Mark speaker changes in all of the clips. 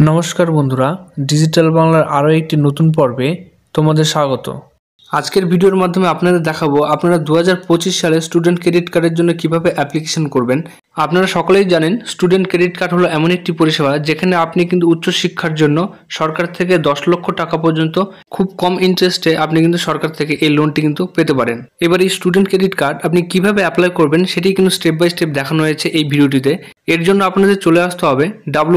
Speaker 1: নমস্কার বন্ধুরা, ডিজিটাল বাংলার আরও একটি নতুন পর্বে তোমাদের স্বাগত। আজকের ভিডিওর মাধ্যমে আপনাদের দেখাবো আপনারা 2025 সালে স্টুডেন্ট ক্রেডিট কার্ডের জন্য কিভাবে অ্যাপ্লিকেশন করবেন। আপনারা সকলেই জানেন স্টুডেন্ট ক্রেডিট কার্ড হলো এমন একটি পরিষেবা যেখানে আপনি কিন্তু উচ্চশিক্ষার জন্য সরকার থেকে 10 লক্ষ টাকা পর্যন্ত খুব কম ইন্টারেস্টে আপনি কিন্তু সরকার থেকে এই লোনটি কিন্তু পেতে পারেন। এবার এই স্টুডেন্ট ক্রেডিট কার্ড আপনি কিভাবে অ্যাপ্লাই করবেন সেটি কিন্তু স্টেপ বাই স্টেপ দেখানো হয়েছে এই ভিডিওটিতে। এর জন্য আপনাদের চলে আসতে হবে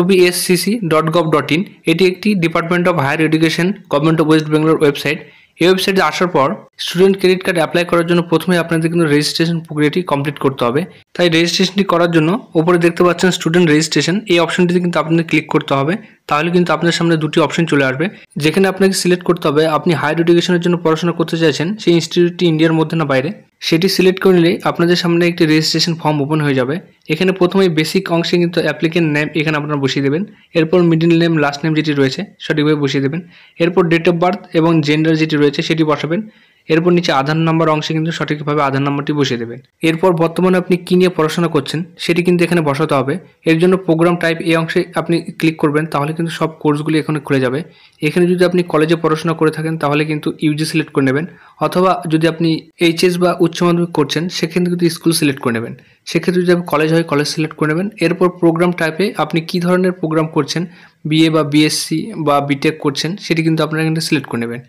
Speaker 1: wbscc.gov.in। এটি একটি department of higher education, government of West বেঙ্গলের ওয়েবসাইট। এই ওয়েবসাইটে আসার পর স্টুডেন্ট ক্রেডিট কার্ড অ্যাপ্লাই করার জন্য প্রথমে আপনাদের কিন্তু রেজিস্ট্রেশন প্রক্রিয়াটি কমপ্লিট করতে হবে। তাই রেজিস্ট্রেশনটি করার জন্য উপরে দেখতে পাচ্ছেন স্টুডেন্ট রেজিস্ট্রেশন, এই অপশনটিতে কিন্তু আপনাদের ক্লিক করতে হবে। তাহলে কিন্তু আপনার সামনে দুটি অপশন চলে আসবে, যেখানে আপনাকে সিলেক্ট করতে হবে আপনি হায়ার এডুকেশনের জন্য পড়াশোনা করতে চাইছেন সেই ইনস্টিটিউটটি ইন্ডিয়ার মধ্যে না বাইরে। সেটি সিলেক্ট করে নিলেই আপনাদের সামনে একটি রেজিস্ট্রেশন ফর্ম ওপেন হয়ে যাবে। এখানে প্রথমেই বেসিক অংশে কিন্তু অ্যাপ্লিকেন্ট নেম এখানে আপনারা বসিয়ে দেবেন। এরপর মিডল নেম, লাস্ট নেম যেটি রয়েছে সঠিকভাবে বসিয়ে দেবেন। এরপর ডেট অফ বার্থ এবং জেন্ডার যেটি রয়েছে সেটি বসাবেন। এরপর নিচে আধার নাম্বার অংশে কিন্তু সঠিকভাবে আধার নাম্বারটি বসিয়ে দেবেন। এরপর বর্তমানে আপনি কী নিয়ে পড়াশোনা করছেন সেটি কিন্তু এখানে বসাতে হবে। এর জন্য প্রোগ্রাম টাইপ এই অংশে আপনি ক্লিক করবেন, তাহলে কিন্তু সব কোর্সগুলি এখানে খুলে যাবে। এখানে যদি আপনি কলেজে পড়াশোনা করে থাকেন তাহলে কিন্তু ইউজি সিলেক্ট করে নেবেন, অথবা যদি আপনি এইচএস বা উচ্চ মাধ্যমিক করছেন সেক্ষেত্রে কিন্তু স্কুল সিলেক্ট করে নেবেন। সেক্ষেত্রে যদি আপনি কলেজ হয় কলেজ সিলেক্ট করে নেবেন। এরপর প্রোগ্রাম টাইপে আপনি কী ধরনের প্রোগ্রাম করছেন, বিএ বা বিএসসি বা বিটেক করছেন সেটি কিন্তু আপনারা কিন্তু সিলেক্ট করে নেবেন।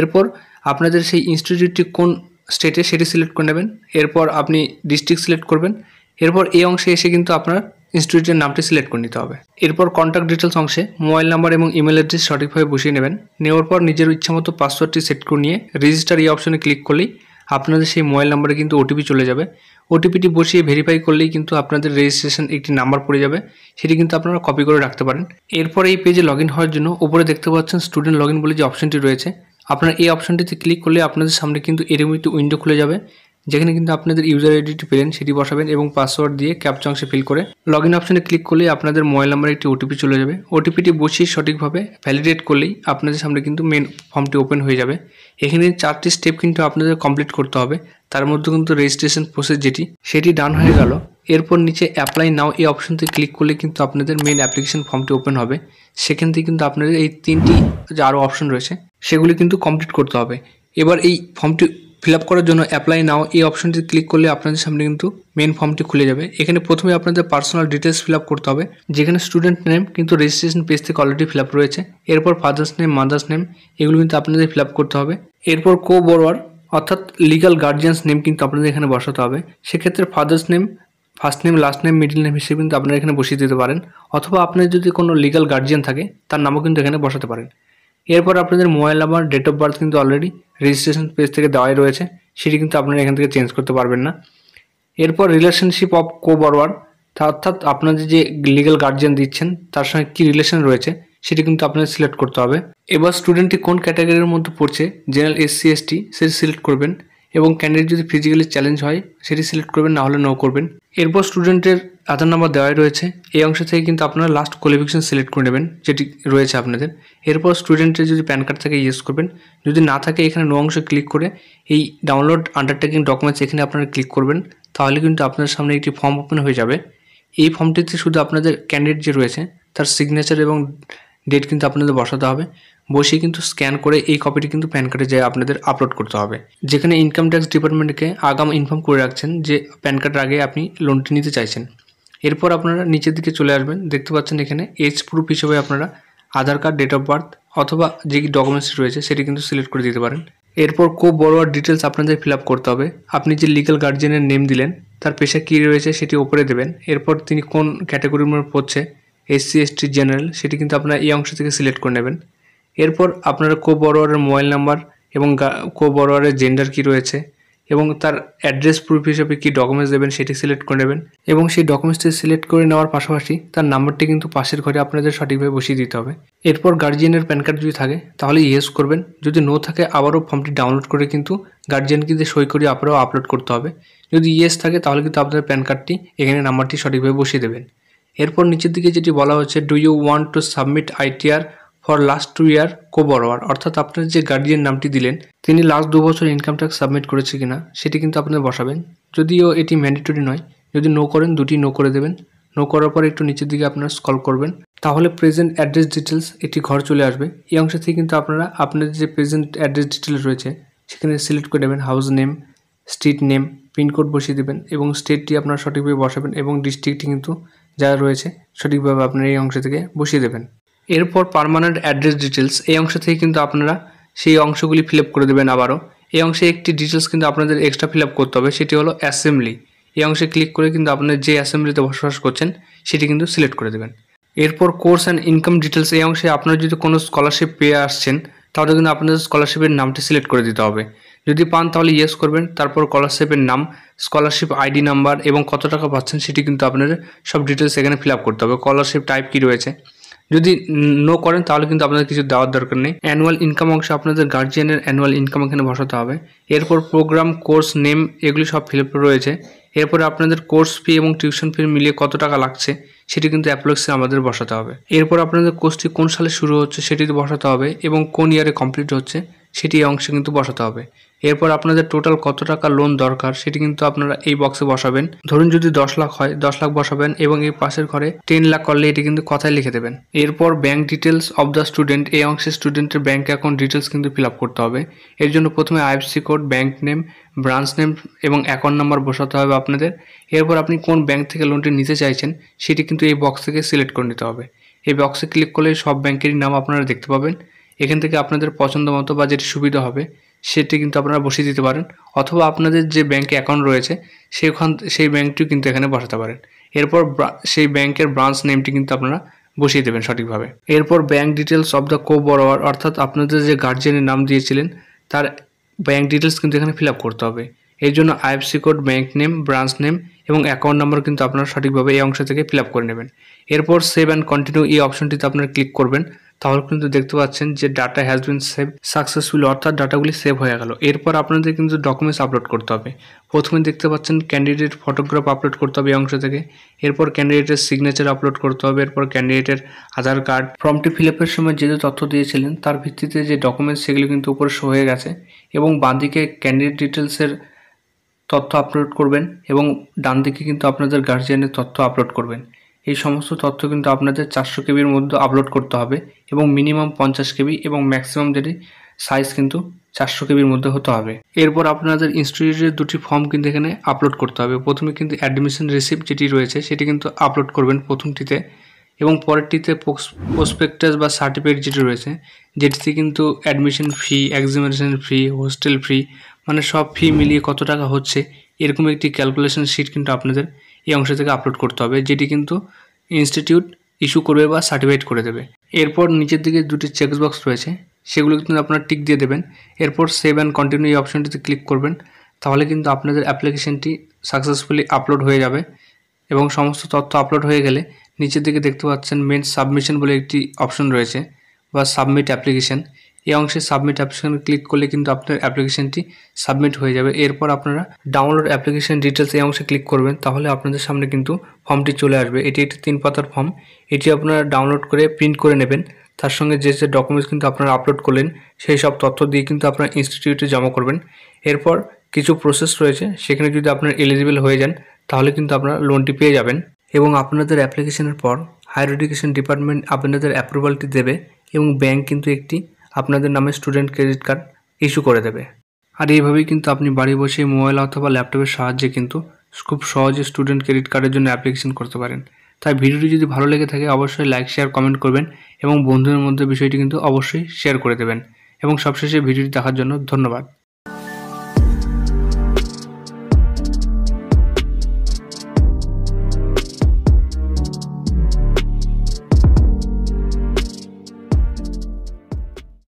Speaker 1: এরপর আপনাদের সেই ইনস্টিটিউটটি কোন স্টেটে সেটি সিলেক্ট করে নেবেন। এরপর আপনি ডিস্ট্রিক্ট সিলেক্ট করবেন। এরপর এই অংশে এসে কিন্তু আপনার ইনস্টিটিউটের নামটি সিলেক্ট করে নিতে হবে। এরপর কন্ট্যাক্ট ডিটেলস অংশে মোবাইল নাম্বার এবং ইমেল অ্যাড্রেস সঠিকভাবে বসিয়ে নেবেন। নেওয়ার পর নিজের ইচ্ছামতো পাসওয়ার্ডটি সেট করে নিয়ে রেজিস্টার এই অপশনে ক্লিক করলেই আপনাদের সেই মোবাইল নাম্বারে কিন্তু ওটিপি চলে যাবে। ওটিপিটি বসিয়ে ভেরিফাই করলেই কিন্তু আপনাদের রেজিস্ট্রেশন একটি নাম্বার পড়ে যাবে, সেটি কিন্তু আপনারা কপি করে রাখতে পারেন। এরপর এই পেজে লগ ইন হওয়ার জন্য উপরে দেখতে পাচ্ছেন স্টুডেন্ট লগ ইন বলে যে অপশনটি রয়েছে, আপনারা এই অপশনটিতে ক্লিক করলে আপনাদের সামনে কিন্তু এরকম একটি উইন্ডো খুলে যাবে, যেখানে কিন্তু আপনাদের ইউজার আইডিটি পেলেন সেটি বসাবেন এবং পাসওয়ার্ড দিয়ে ক্যাপচা অংশে ফিল করে লগ ইন অপশনে ক্লিক করলেই আপনাদের মোবাইল নাম্বারে একটি ওটিপি চলে যাবে। ওটিপিটি বসিয়ে সঠিকভাবে ভ্যালিডেট করলেই আপনাদের সামনে কিন্তু মেন ফর্মটি ওপেন হয়ে যাবে। এখানে 4টি স্টেপ কিন্তু আপনাদের কমপ্লিট করতে হবে। তার মধ্যে কিন্তু রেজিস্ট্রেশন প্রসেস সেটি ডান হয়ে গেল। এরপর নিচে অ্যাপ্লাই নাও এই অপশনটি ক্লিক করলে কিন্তু আপনাদের মেন অ্যাপ্লিকেশন ফর্মটি ওপেন হবে। সেখান থেকে কিন্তু আপনাদের এই 3টি যে আরও অপশন রয়েছে সেগুলি কিন্তু কমপ্লিট করতে হবে। এবার এই ফর্মটি ফিল আপ করার জন্য অ্যাপ্লাই নাও এই অপশনটি ক্লিক করলে আপনাদের সামনে কিন্তু মেন ফর্মটি খুলে যাবে। এখানে প্রথমে আপনাদের পার্সোনাল ডিটেলস ফিল আপ করতে হবে, যেখানে স্টুডেন্ট নেম কিন্তু রেজিস্ট্রেশন পেজ থেকে অলরেডি ফিল আপ রয়েছে। এরপর ফাদার্স নেম, মাদার্স নেম এগুলো কিন্তু আপনাদের ফিল আপ করতে হবে। এরপর কো বরোয়ার অর্থাৎ লিগাল গার্জিয়ানস নেম কিন্তু আপনাদের এখানে বসাতে হবে। সেক্ষেত্রে father's name, first name, last name, middle name হিসেবে কিন্তু আপনারা এখানে বসিয়ে দিতে পারেন, অথবা আপনার যদি কোনো লিগাল গার্জিয়ান থাকে তার নামও কিন্তু এখানে বসাতে পারেন। এরপর আপনাদের mobile number, date of birth কিন্তু অলরেডি রেজিস্ট্রেশন পেজ থেকে দেওয়াই রয়েছে, সেটি কিন্তু আপনারা এখান থেকে চেঞ্জ করতে পারবেন না। এরপর রিলেশনশিপ অফ কো বরোয়ার, অর্থাৎ আপনাদের যে লিগাল গার্জিয়ান দিচ্ছেন তার সঙ্গে কী রিলেশন রয়েছে সেটি কিন্তু আপনাদের সিলেক্ট করতে হবে। এবার স্টুডেন্টটি কোন ক্যাটাগরির মধ্যে পড়ছে, জেনারেল, এসসি, এসটি সেটি সিলেক্ট করবেন এবং ক্যান্ডিডেট যদি ফিজিক্যালি চ্যালেঞ্জ হয় সেটি সিলেক্ট করবেন, না হলে নো করবেন। এরপর স্টুডেন্টের আধার নাম্বার দেওয়াই রয়েছে, এই অংশ থেকে কিন্তু আপনারা লাস্ট কোয়ালিফিকেশন সিলেক্ট করে নেবেন যেটি রয়েছে আপনাদের। এরপর স্টুডেন্টের যদি প্যান কার্ড থাকে ইয়েস করবেন, যদি না থাকে এখানে নো অংশে ক্লিক করে এই ডাউনলোড আন্ডারটেকিং ডকুমেন্টস এখানে আপনারা ক্লিক করবেন। তাহলে কিন্তু আপনার সামনে একটি ফর্ম ওপেন হয়ে যাবে। এই ফর্মটিতে শুধু আপনাদের ক্যান্ডিডেট যে রয়েছে তার সিগনেচার এবং ডেট কিন্তু আপনাদের বসাতে হবে। বসিয়ে কিন্তু স্ক্যান করে এই কপিটি কিন্তু প্যান কার্ডে যেয়ে আপনাদের আপলোড করতে হবে, যেখানে ইনকাম ট্যাক্স ডিপার্টমেন্টকে আগাম ইনফর্ম করে রাখছেন যে প্যান কার্ডের আগে আপনি লোনটি নিতে চাইছেন। এরপর আপনারা নিচের দিকে চলে আসবেন, দেখতে পাচ্ছেন এখানে এজ প্রুফ হিসেবে আপনারা আধার কার্ড, ডেট অফ বার্থ অথবা যে ডকুমেন্টস রয়েছে সেটি কিন্তু সিলেক্ট করে দিতে পারেন। এরপর কো বরোয়ার ডিটেলস আপনাদের ফিল আপ করতে হবে। আপনি যে লিগাল গার্জিয়ানের নেম দিলেন তার পেশা কী রয়েছে সেটি ওপরে দেবেন। এরপর তিনি কোন ক্যাটাগরির মধ্যে পড়ছে, এসসি, এসটি, জেনারেল, সেটি কিন্তু আপনারা এই অংশ থেকে সিলেক্ট করে নেবেন। এরপর আপনারা কো বরোয়ারের মোবাইল নাম্বার এবং কো বরোয়ারের জেন্ডার কী রয়েছে এবং তার অ্যাড্রেস প্রুফ হিসেবে কী ডকুমেন্টস দেবেন সেটি সিলেক্ট করে নেবেন এবং সেই ডকুমেন্টসটি সিলেক্ট করে নেওয়ার পাশাপাশি তার নাম্বারটি কিন্তু পাশের ঘরে আপনাদের সঠিকভাবে বসিয়ে দিতে হবে। এরপর গার্জিয়ানের প্যান কার্ড যদি থাকে তাহলে ইয়েস করবেন, যদি নো থাকে আবারও ফর্মটি ডাউনলোড করে কিন্তু গার্জিয়ানকে দিয়ে সই করে আবারও আপলোড করতে হবে। যদি ইয়েস থাকে তাহলে কিন্তু আপনাদের প্যান কার্ডটি এখানে নাম্বারটি সঠিকভাবে বসিয়ে দেবেন। এরপর নিচের দিকে যেটি বলা হচ্ছে, do you want to submit ITR for last 2 year co borrower, অর্থাৎ আপনার যে গার্ডিয়ান নামটি দিলেন তিনি লাস্ট 2 বছর ইনকাম ট্যাক্স সাবমিট করেছে কিনা সেটি কিন্তু আপনারা বসাবেন। যদিও এটি ম্যান্ডেটরি নয়, যদি নো করেন দুটি নো করে দেবেন, নো করার পর একটু নিচের দিকে আপনারা স্ক্রল করবেন, তাহলে প্রেজেন্ট অ্যাড্রেস ডিটেলস একটি ঘর চলে আসবে। এই অংশ থেকে কিন্তু আপনারা আপনাদের যে প্রেজেন্ট অ্যাড্রেস ডিটেলস রয়েছে সেখানে সিলেক্ট করে দেবেন house name, street name, pincode বসিয়ে দেবেন এবং স্টেটটি আপনারা সঠিকভাবে বসাবেন এবং ডিস্ট্রিক্টটি কিন্তু যা রয়েছে সঠিকভাবে আপনারা এই অংশ থেকে বসিয়ে দেবেন। এরপর পার্মানেন্ট অ্যাড্রেস ডিটেলস এই অংশ থেকে কিন্তু আপনারা সেই অংশগুলি ফিল আপ করে দেবেন। আবারও এই অংশে একটি ডিটেলস কিন্তু আপনাদের এক্সট্রা ফিল আপ করতে হবে, সেটি হলো অ্যাসেম্বলি। এই অংশে ক্লিক করে কিন্তু আপনারা যে অ্যাসেম্বলিতে বসবাস করছেন সেটি কিন্তু সিলেক্ট করে দেবেন। এরপর কোর্স অ্যান্ড ইনকাম ডিটেলস এই অংশে আপনারা যদি কোনো স্কলারশিপ পেয়ে আসছেন তাহলে কিন্তু আপনাদের স্কলারশিপের নামটি সিলেক্ট করে দিতে হবে। যদি পান তাহলে ইয়েস করবেন, তারপর স্কলারশিপের নাম, স্কলারশিপ আইডি নাম্বার এবং কত টাকা পাচ্ছেন সেটি কিন্তু আপনাদের সব ডিটেলস এখানে ফিল আপ করতে হবে। স্কলারশিপ টাইপ কী রয়েছে, যদি নো করেন তাহলে কিন্তু আপনাদের কিছু দেওয়ার দরকার নেই। অ্যানুয়াল ইনকাম অংশে আপনাদের গার্জিয়ানের অ্যানুয়াল ইনকাম এখানে বসাতে হবে। এরপর প্রোগ্রাম, কোর্স নেম এগুলি সব ফিল আপ রয়েছে। এরপরে আপনাদের কোর্স ফি এবং টিউশন ফি মিলিয়ে কত টাকা লাগছে সেটি কিন্তু অ্যাপ্রক্সে আমাদের বসাতে হবে। এরপর আপনাদের কোর্সটি কোন সালে শুরু হচ্ছে সেটি বসাতে হবে এবং কোন ইয়ারে কমপ্লিট হচ্ছে সেটি এই অংশে কিন্তু বসাতে হবে। এরপর আপনাদের টোটাল কত টাকা লোন দরকার সেটি কিন্তু আপনারা এই বক্সে বসাবেন। ধরুন যদি 10 লাখ হয় 10 লাখ বসাবেন এবং এই পাশের ঘরে 10 লাখ করলে এটি কিন্তু কথায় লিখে দেবেন। এরপর bank details of the student এই অংশে স্টুডেন্টের ব্যাঙ্ক অ্যাকাউন্ট ডিটেলস কিন্তু ফিল আপ করতে হবে। এর জন্য প্রথমে IFSC code, bank name, branch name এবং অ্যাকাউন্ট নাম্বার বসাতে হবে আপনাদের। এরপর আপনি কোন ব্যাঙ্ক থেকে লোনটি নিতে চাইছেন সেটি কিন্তু এই বক্স থেকে সিলেক্ট করে নিতে হবে। এই বক্সে ক্লিক করলে সব ব্যাংকেরই নাম আপনারা দেখতে পাবেন। এখান থেকে আপনাদের পছন্দ মতো বা যেটি সুবিধা হবে সেটি কিন্তু আপনারা বসিয়ে দিতে পারেন, অথবা আপনাদের যে ব্যাঙ্কে অ্যাকাউন্ট রয়েছে সেই ব্যাঙ্কটিও কিন্তু এখানে বসাতে পারেন। এরপর সেই ব্যাংকের ব্রাঞ্চ নেমটি কিন্তু আপনারা বসিয়ে দেবেন সঠিকভাবে। এরপর bank details of the co borrower অর্থাৎ আপনাদের যে গার্জিয়ানের নাম দিয়েছিলেন তার ব্যাঙ্ক ডিটেলস কিন্তু এখানে ফিল আপ করতে হবে। এর জন্য IFSC code, bank name, branch name এবং অ্যাকাউন্ট নাম্বার কিন্তু আপনারা সঠিকভাবে এই অংশ থেকে ফিল আপ করে নেবেন। এরপর সেভ অ্যান্ড কন্টিনিউ এই অপশনটিতে আপনারা ক্লিক করবেন, তাহলে কিন্তু দেখতে পাচ্ছেন যে data has been save successfully অর্থাৎ ডাটাগুলি সেভ হয়ে গেল। এরপর আপনাদের কিন্তু ডকুমেন্টস আপলোড করতে হবে। প্রথমে দেখতে পাচ্ছেন ক্যান্ডিডেট ফটোগ্রাফ আপলোড করতে হবে এই অংশ থেকে। এরপর ক্যান্ডিডেটের সিগনেচার আপলোড করতে হবে। এরপর ক্যান্ডিডেটের আধার কার্ড, ফর্মটি ফিল আপের সময় যে তথ্য দিয়েছিলেন তার ভিত্তিতে যে ডকুমেন্টস সেগুলি কিন্তু উপরে শো হয়ে গেছে এবং বাঁদিকে ক্যান্ডিডেট ডিটেলসের তথ্য আপলোড করবেন এবং ডান দিকে কিন্তু আপনাদের গার্জিয়ানের তথ্য আপলোড করবেন। এই সমস্ত তথ্য কিন্তু আপনাদের 400 কেবির মধ্যে আপলোড করতে হবে এবং মিনিমাম 50 কেবি এবং ম্যাক্সিমাম যেটি সাইজ কিন্তু 400 কেবির মধ্যে হতে হবে। এরপর আপনাদের ইনস্টিটিউটের দুটি ফর্ম কিন্তু এখানে আপলোড করতে হবে। প্রথমে কিন্তু অ্যাডমিশন রিসিপ্ট যেটি রয়েছে সেটি কিন্তু আপলোড করবেন প্রথমটিতে, এবং পরেরটিতে প্রসপেক্টাস বা সার্টিফিকেট যেটি রয়েছে যেটিতে কিন্তু admission fee, examination fee, hostel fee মানে সব ফি মিলিয়ে কত টাকা হচ্ছে এরকম একটি ক্যালকুলেশন শিট কিন্তু আপনাদের এই অংশ থেকে আপলোড করতে হবে, যেটি কিন্তু ইনস্টিটিউট ইস্যু করবে বা সার্টিফাইড করে দেবে। এরপর নিচের দিকে দুটি চেকবক্স রয়েছে সেগুলো কিন্তু আপনারা টিক দিয়ে দেবেন। এরপর সেভ অ্যান্ড কন্টিনিউ এই অপশনটিতে ক্লিক করবেন, তাহলে কিন্তু আপনাদের অ্যাপ্লিকেশনটি সাকসেসফুলি আপলোড হয়ে যাবে এবং সমস্ত তথ্য আপলোড হয়ে গেলে নিচের দিকে দেখতে পাচ্ছেন মেন সাবমিশন বলে একটি অপশন রয়েছে বা সাবমিট অ্যাপ্লিকেশন। এই অংশে সাবমিট অ্যাপ্লিকেশনে ক্লিক করলে কিন্তু আপনার অ্যাপ্লিকেশনটি সাবমিট হয়ে যাবে। এরপর আপনারা ডাউনলোড অ্যাপ্লিকেশন ডিটেলস এই অংশে ক্লিক করবেন, তাহলে আপনাদের সামনে কিন্তু ফর্মটি চলে আসবে। এটি একটি 3 পাতার ফর্ম, এটি আপনারা ডাউনলোড করে প্রিন্ট করে নেবেন। তার সঙ্গে যে ডকুমেন্টস কিন্তু আপনারা আপলোড করলেন সেই সব তথ্য দিয়ে কিন্তু আপনারা ইনস্টিটিউটে জমা করবেন। এরপর কিছু প্রসেস রয়েছে, সেখানে যদি আপনারা এলিজিবল হয়ে যান তাহলে কিন্তু আপনারা লোনটি পেয়ে যাবেন এবং আপনাদের অ্যাপ্লিকেশনের পর হায়ার এডুকেশন ডিপার্টমেন্ট আপনাদের অ্যাপ্রুভালটি দেবে এবং ব্যাংক কিন্তু একটি আপনাদের নামে স্টুডেন্ট ক্রেডিট কার্ড ইস্যু করে দেবে। আর এইভাবেই কিন্তু আপনি বাড়ি বসে মোবাইল অথবা ল্যাপটপের সাহায্যে কিন্তু খুব সহজে স্টুডেন্ট ক্রেডিট কার্ডের জন্য অ্যাপ্লিকেশন করতে পারেন। তাই ভিডিওটি যদি ভালো লেগে থাকে অবশ্যই লাইক, শেয়ার, কমেন্ট করবেন এবং বন্ধুদের মধ্যে বিষয়টি কিন্তু অবশ্যই শেয়ার করে দেবেন। এবং সবশেষে ভিডিওটি দেখার জন্য ধন্যবাদ।